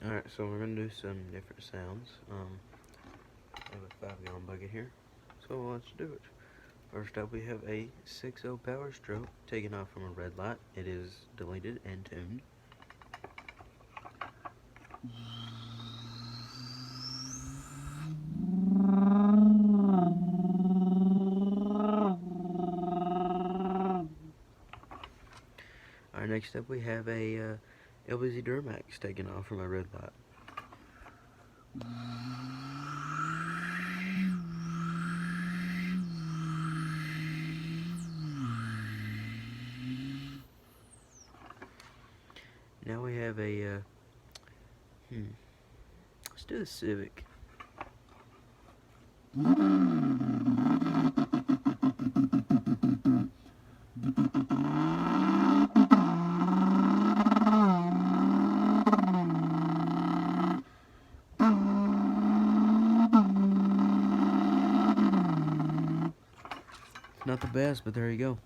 Alright, so we're going to do some different sounds. I have a 5-gallon bucket here, so let's do it. First up, we have a 6.0 power stroke taken off from a red light. It is deleted and tuned. Alright, next up we have a LBZ Duramax taken off from a red light. Now we have a, let's do the Civic. Not the best, but there you go.